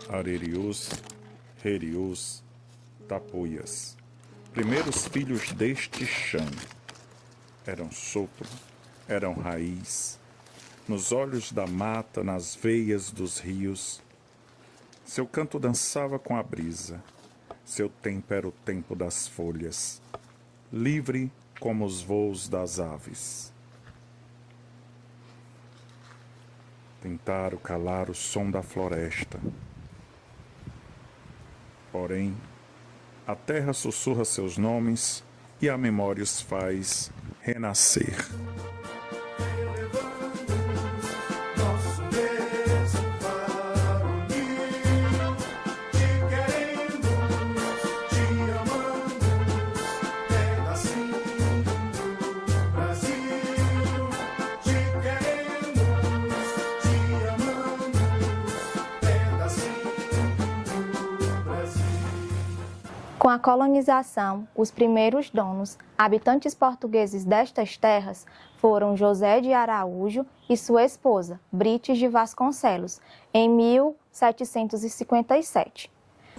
Arerius, Rerius, Tapuias, primeiros filhos deste chão. Eram sopro, eram raiz, nos olhos da mata, nas veias dos rios. Seu canto dançava com a brisa, seu tempo era o tempo das folhas, livre como os voos das aves. Tentaram calar o som da floresta. Porém, a terra sussurra seus nomes e a memória os faz renascer. Com a colonização, os primeiros donos, habitantes portugueses destas terras, foram José de Araújo e sua esposa, Brites de Vasconcelos, em 1757.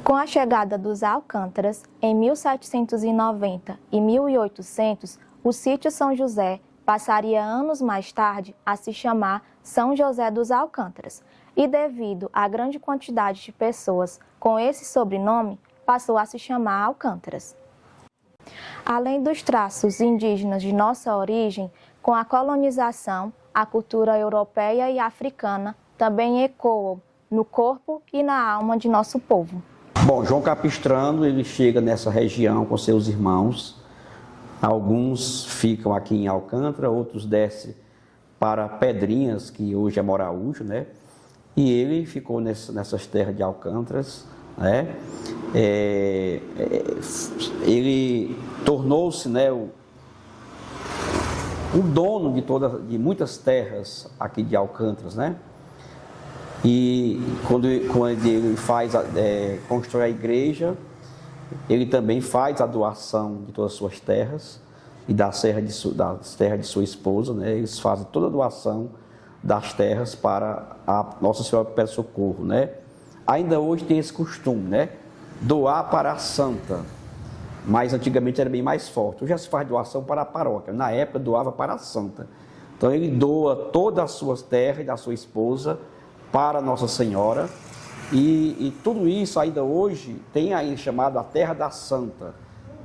Com a chegada dos Alcântaras, em 1790 e 1800, o sítio São José passaria anos mais tarde a se chamar São José dos Alcântaras, e devido à grande quantidade de pessoas com esse sobrenome, passou a se chamar Alcântaras. Além dos traços indígenas de nossa origem, com a colonização, a cultura europeia e africana também ecoam no corpo e na alma de nosso povo. Bom, João Capistrano, ele chega nessa região com seus irmãos. Alguns ficam aqui em Alcântara, outros descem para Pedrinhas, que hoje é Moraújo, né? E ele ficou nessas terras de Alcântaras, né? Ele tornou-se, né, o dono de muitas terras aqui de Alcântaras, né? E quando ele constrói a igreja, ele também faz a doação de todas as suas terras e das terras de sua esposa, né? Eles fazem toda a doação das terras para a Nossa Senhora do Perpétuo Socorro, né? Ainda hoje tem esse costume, né? Doar para a santa, mas antigamente era bem mais forte. Hoje já se faz doação para a paróquia, na época doava para a santa. Então ele doa todas as suas terras e da sua esposa para Nossa Senhora, e tudo isso ainda hoje tem aí chamado a Terra da Santa.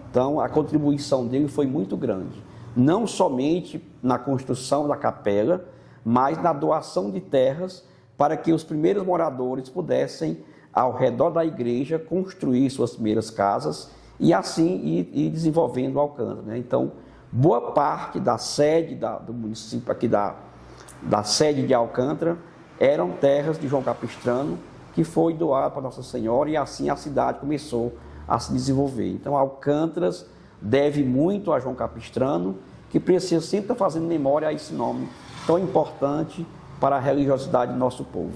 Então a contribuição dele foi muito grande, não somente na construção da capela, mas na doação de terras para que os primeiros moradores pudessem, ao redor da igreja, construir suas primeiras casas e assim ir desenvolvendo Alcântara, né? Então, boa parte da sede do município aqui da sede de Alcântara eram terras de João Capistrano, que foi doada para Nossa Senhora, e assim a cidade começou a se desenvolver. Então, Alcântaras deve muito a João Capistrano, que precisa sempre estar fazendo memória a esse nome tão importante para a religiosidade do nosso povo.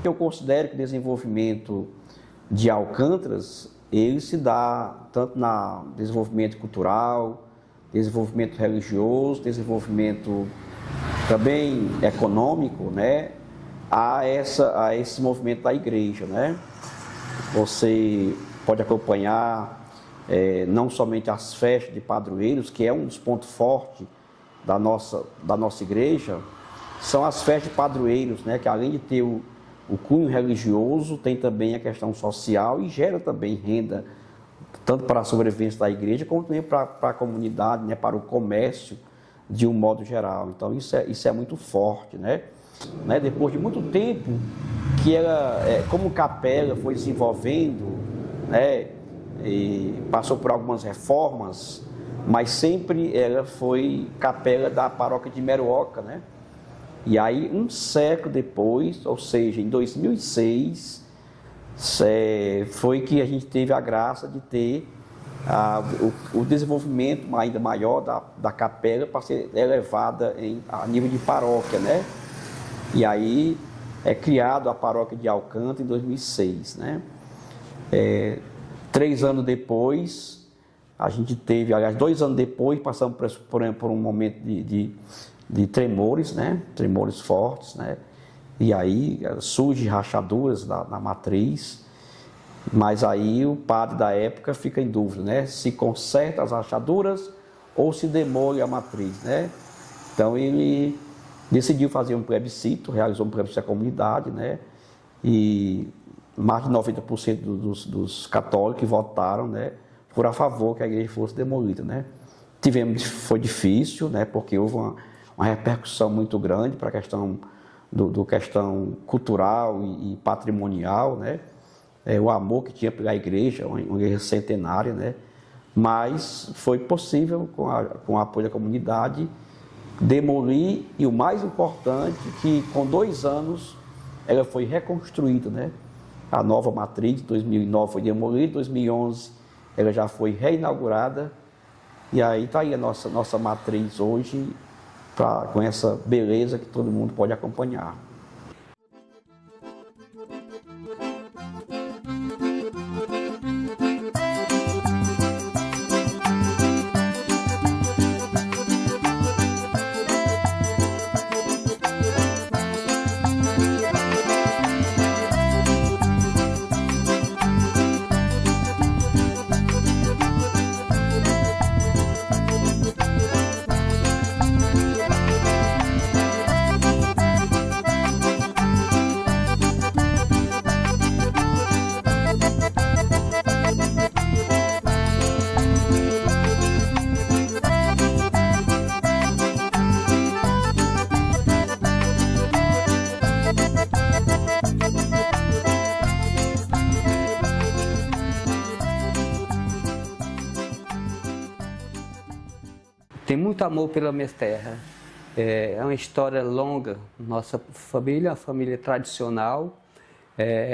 Eu considero que o desenvolvimento de Alcântaras, ele se dá tanto no desenvolvimento cultural, desenvolvimento religioso, desenvolvimento também econômico, né? a esse movimento da igreja, né? Você pode acompanhar não somente as festas de padroeiros, que é um dos pontos fortes da nossa igreja, são as festas de padroeiros, né? Que além de ter o cunho religioso, tem também a questão social e gera também renda, tanto para a sobrevivência da igreja, como também para a comunidade, né? Para o comércio, de um modo geral. Então isso é muito forte, né? Depois de muito tempo que ela, como capela, foi desenvolvendo, né? E passou por algumas reformas, mas sempre ela foi capela da paróquia de Meruoca, né? E aí, um século depois, ou seja, em 2006, foi que a gente teve a graça de ter o desenvolvimento ainda maior da capela para ser elevada a nível de paróquia, né? E aí é criado a paróquia de Alcântara em 2006, né? 3 anos depois, a gente teve, aliás, 2 anos depois, passamos por um momento de tremores, né? Tremores fortes, né? e aí surgem rachaduras na matriz, mas aí o padre da época fica em dúvida, né? Se conserta as rachaduras ou se demole a matriz, né? Então ele decidiu fazer um plebiscito, realizou um plebiscito da comunidade, né? E mais de 90% dos católicos votaram, né, por a favor que a igreja fosse demolida, né? Foi difícil, né, porque houve uma repercussão muito grande para a questão questão cultural e patrimonial, né? O amor que tinha pela igreja, uma igreja centenária, né? Mas foi possível, com o apoio da comunidade, demolir, e o mais importante, que com 2 anos ela foi reconstruída, né? A nova matriz de 2009 foi demolida, em 2011 ela já foi reinaugurada, e aí está aí a nossa matriz hoje, com essa beleza que todo mundo pode acompanhar. Tem muito amor pela minha terra. É uma história longa. Nossa família, a família tradicional,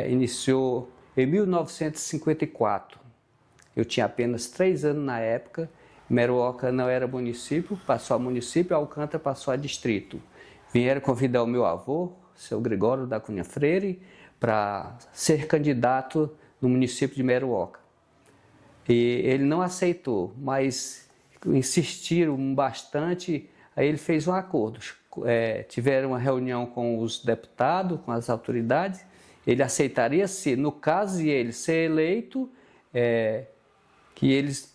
iniciou em 1954. Eu tinha apenas 3 anos na época. Meruoca não era município, passou a município, Alcântara passou a distrito. Vieram convidar o meu avô, seu Gregório da Cunha Freire, para ser candidato no município de Meruoca. E ele não aceitou, mas insistiram bastante, aí ele fez um acordo. Tiveram uma reunião com os deputados, com as autoridades, ele aceitaria se, no caso de ele ser eleito, que eles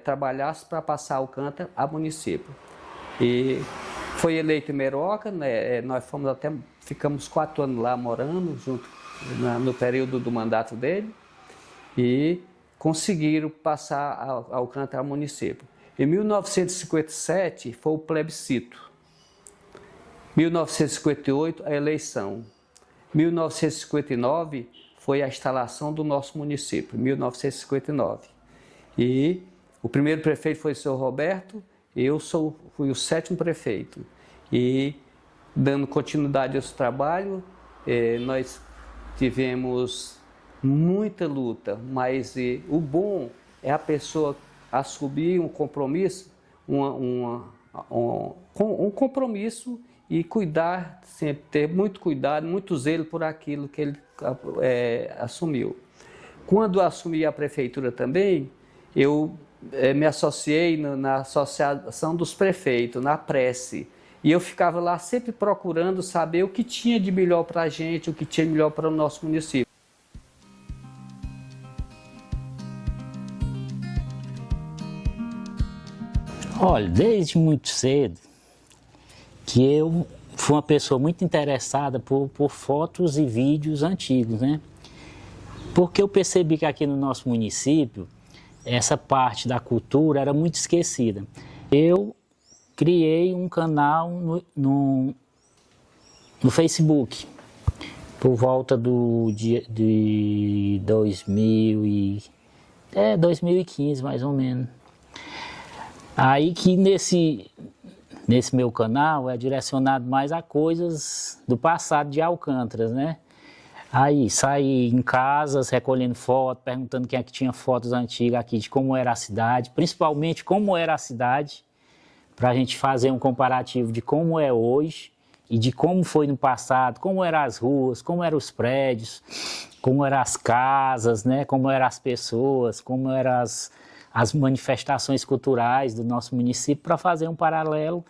trabalhassem para passar Alcântara a município. E foi eleito em Meruoca, né? Nós ficamos 4 anos lá morando, junto no período do mandato dele, e conseguiram passar Alcântara ao município. Em 1957 foi o plebiscito. 1958 a eleição. 1959 foi a instalação do nosso município, 1959. E o primeiro prefeito foi o senhor Roberto, eu fui o 7º prefeito. E dando continuidade ao trabalho, nós tivemos muita luta, mas o bom é a pessoa assumir um compromisso, um compromisso e cuidar, sempre ter muito cuidado, muito zelo por aquilo que ele assumiu. Quando assumi a prefeitura também, eu me associei na Associação dos Prefeitos, na Prece, e eu ficava lá sempre procurando saber o que tinha de melhor para a gente, o que tinha de melhor para o nosso município. Olha, desde muito cedo que eu fui uma pessoa muito interessada por fotos e vídeos antigos, né? Porque eu percebi que aqui no nosso município, essa parte da cultura era muito esquecida. Eu criei um canal no Facebook, por volta de 2015, mais ou menos. Aí que nesse meu canal é direcionado mais a coisas do passado de Alcântaras, né? Aí saí em casas recolhendo fotos, perguntando quem é que tinha fotos antigas aqui de como era a cidade, principalmente como era a cidade, para a gente fazer um comparativo de como é hoje e de como foi no passado, como eram as ruas, como eram os prédios, como eram as casas, né? Como eram as pessoas, como eram as manifestações culturais do nosso município, para fazer um paralelo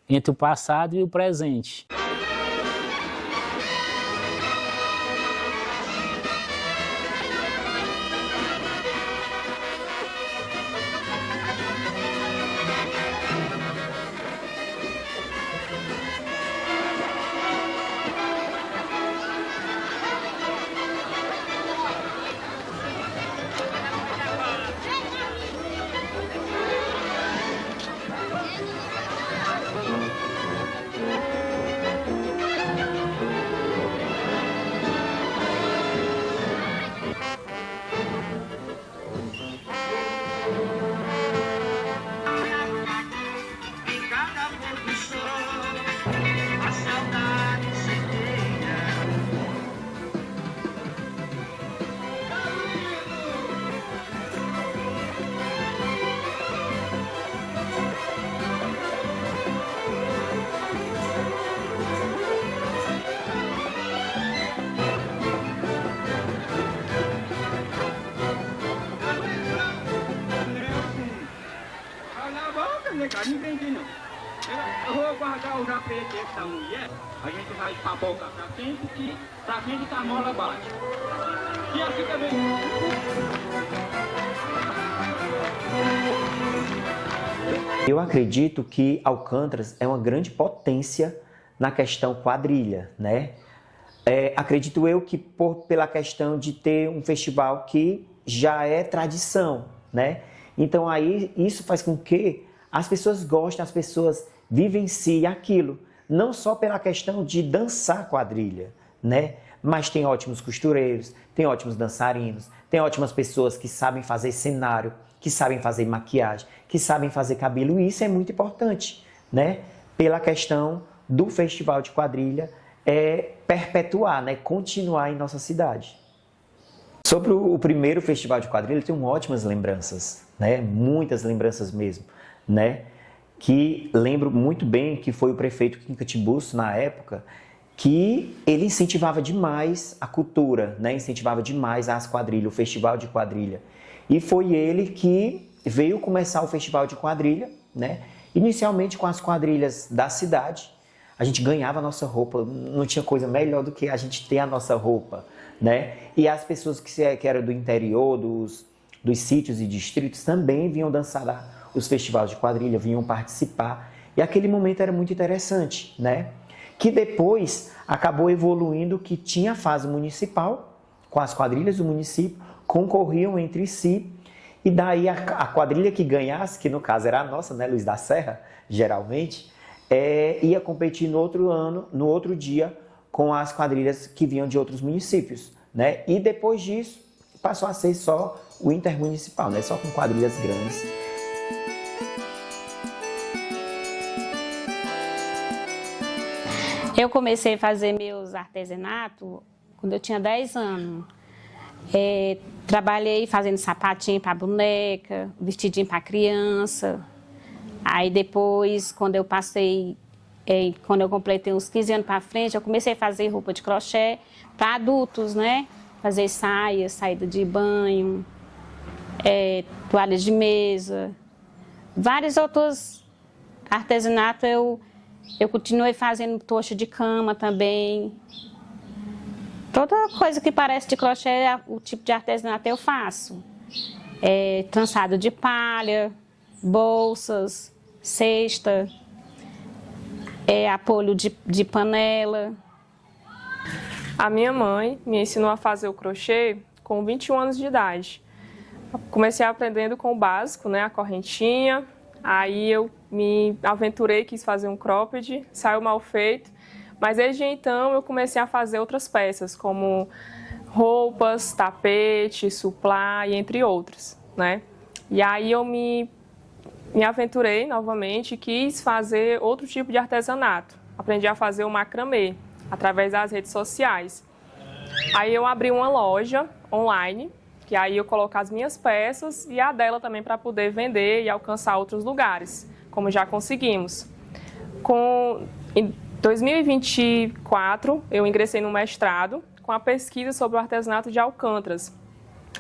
entre o passado e o presente. não entendi não. Eu vou guardar o japete da mulher, a gente vai pra boca pra frente que a mola bate. E aqui também. Eu acredito que Alcântaras é uma grande potência na questão quadrilha, né? Acredito eu que pela questão de ter um festival que já é tradição, né? Então aí isso faz com que as pessoas gostem, as pessoas vivenciem aquilo, não só pela questão de dançar quadrilha, né? Mas tem ótimos costureiros, tem ótimos dançarinos, tem ótimas pessoas que sabem fazer cenário, que sabem fazer maquiagem, que sabem fazer cabelo, e isso é muito importante, né? Pela questão do festival de quadrilha perpetuar, né? Continuar em nossa cidade. Sobre o primeiro festival de quadrilha, eu tenho ótimas lembranças, né? Muitas lembranças mesmo, né? Que lembro muito bem que foi o prefeito Quincas Tiburcio, na época, que ele incentivava demais a cultura, né? Incentivava demais as quadrilhas, o festival de quadrilha. E foi ele que veio começar o festival de quadrilha, né? Inicialmente com as quadrilhas da cidade. A gente ganhava a nossa roupa, não tinha coisa melhor do que a gente ter a nossa roupa, né? E as pessoas que eram do interior, dos sítios e distritos, também vinham dançar lá os festivais de quadrilha, vinham participar. E aquele momento era muito interessante, né? Que depois acabou evoluindo, que tinha a fase municipal, com as quadrilhas do município, concorriam entre si, e daí a quadrilha que ganhasse, que no caso era a nossa, né, Luiz da Serra, geralmente, ia competir no outro ano, no outro dia, com as quadrilhas que vinham de outros municípios, né? E depois disso, passou a ser só o intermunicipal, né? Só com quadrilhas grandes. Eu comecei a fazer meus artesanatos quando eu tinha 10 anos. Trabalhei fazendo sapatinho para boneca, vestidinho para criança. Aí depois, quando eu completei uns 15 anos para frente, eu comecei a fazer roupa de crochê para adultos, né? Fazer saias, saída de banho, toalhas de mesa. Vários outros artesanatos eu continuei fazendo tocha de cama também. Toda coisa que parece de crochê, o tipo de artesanato eu faço. Trançado de palha, bolsas, cesta, apoio de panela. A minha mãe me ensinou a fazer o crochê com 21 anos de idade. Comecei aprendendo com o básico, né, a correntinha. Aí eu me aventurei, quis fazer um cropped, saiu mal feito. Mas desde então eu comecei a fazer outras peças, como roupas, tapete, suplá e entre outros, né? E aí eu me aventurei novamente e quis fazer outro tipo de artesanato. Aprendi a fazer o macramê através das redes sociais. Aí eu abri uma loja online, que aí eu coloco as minhas peças e a dela também para poder vender e alcançar outros lugares, como já conseguimos. Em 2024, eu ingressei no mestrado com a pesquisa sobre o artesanato de Alcântaras.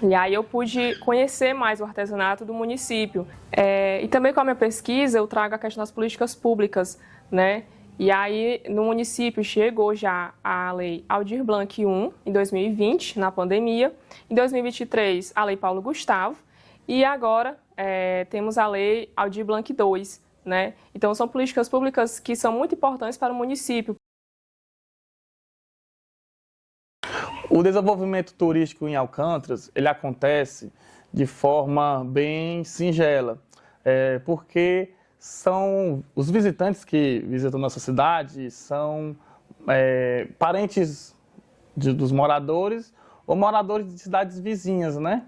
E aí eu pude conhecer mais o artesanato do município. E também com a minha pesquisa eu trago a questão das políticas públicas, né? E aí no município chegou já a Lei Aldir Blanc I, em 2020, na pandemia. Em 2023, a Lei Paulo Gustavo. E agora temos a Lei Aldir Blanc II, né? Então são políticas públicas que são muito importantes para o município. O desenvolvimento turístico em Alcântaras, ele acontece de forma bem singela, porque são os visitantes que visitam nossa cidade, são parentes dos moradores ou moradores de cidades vizinhas, né?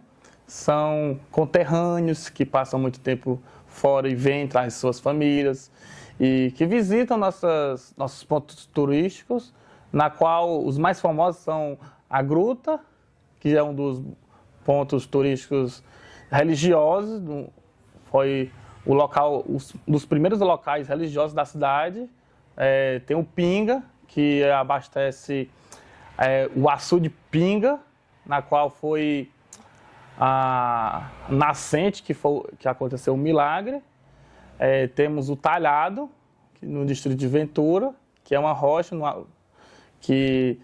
São conterrâneos que passam muito tempo fora e vêm, trazem suas famílias e que visitam nossos pontos turísticos, na qual os mais famosos são a Gruta, que é um dos pontos turísticos religiosos, foi o local, um dos primeiros locais religiosos da cidade. Tem o Pinga, que abastece o açude Pinga, na qual foi a nascente que aconteceu um milagre. temos o Talhado, no distrito de Ventura, que é uma rocha que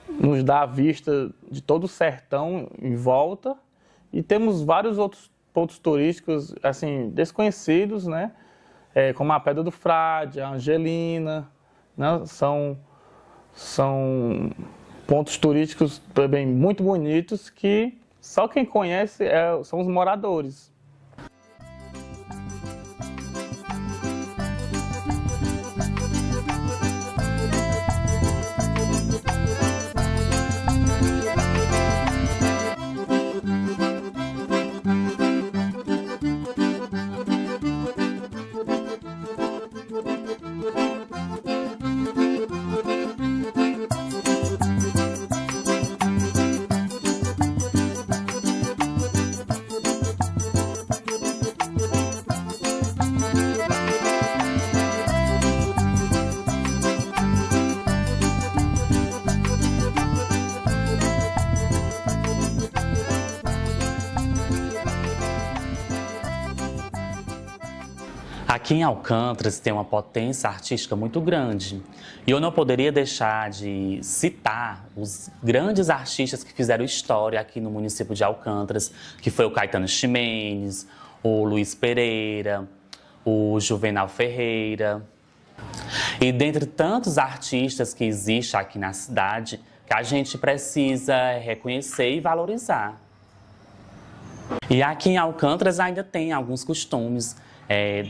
nos dá a vista de todo o sertão em volta. E temos vários outros pontos turísticos assim, desconhecidos, né? Como a Pedra do Frade, a Angelina, né? São pontos turísticos também muito bonitos que só quem conhece são os moradores. Aqui em Alcântaras tem uma potência artística muito grande e eu não poderia deixar de citar os grandes artistas que fizeram história aqui no município de Alcântaras, que foi o Caetano Ximenes, o Luiz Pereira, o Juvenal Ferreira. E dentre tantos artistas que existem aqui na cidade, que a gente precisa reconhecer e valorizar. E aqui em Alcântaras ainda tem alguns costumes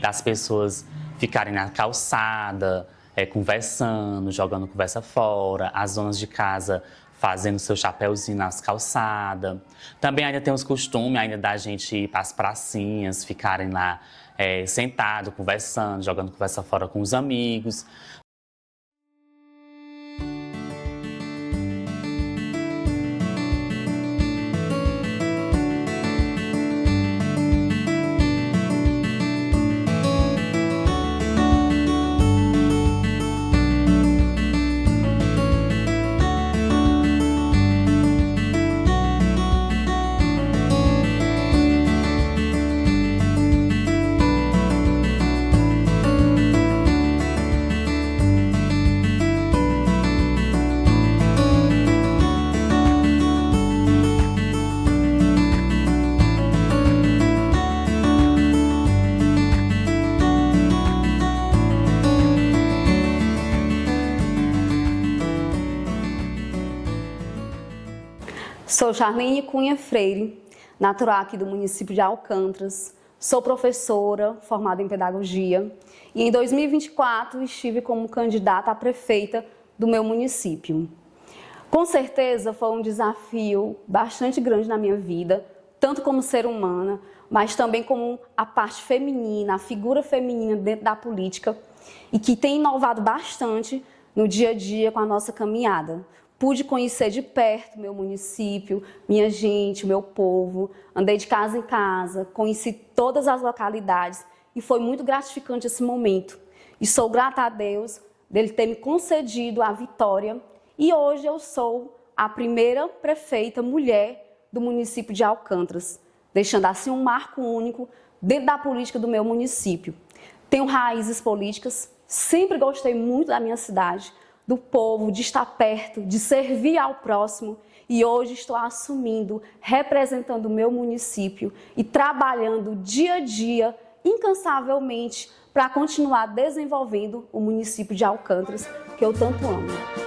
das pessoas ficarem na calçada, conversando, jogando conversa fora, as donas de casa fazendo seu chapéuzinho nas calçadas. Também ainda tem os costumes ainda da gente ir para as pracinhas, ficarem lá sentado, conversando, jogando conversa fora com os amigos. Sou Charlene Cunha Freire, natural aqui do município de Alcântaras. Sou professora, formada em pedagogia e em 2024 estive como candidata a prefeita do meu município. Com certeza foi um desafio bastante grande na minha vida, tanto como ser humana, mas também como a parte feminina, a figura feminina dentro da política e que tem inovado bastante no dia a dia com a nossa caminhada. Pude conhecer de perto meu município, minha gente, meu povo, andei de casa em casa, conheci todas as localidades e foi muito gratificante esse momento. E sou grata a Deus dele ter me concedido a vitória e hoje eu sou a primeira prefeita mulher do município de Alcântaras, deixando assim um marco único dentro da política do meu município. Tenho raízes políticas, sempre gostei muito da minha cidade, do povo, de estar perto, de servir ao próximo e hoje estou assumindo, representando o meu município e trabalhando dia a dia, incansavelmente, para continuar desenvolvendo o município de Alcântaras, que eu tanto amo.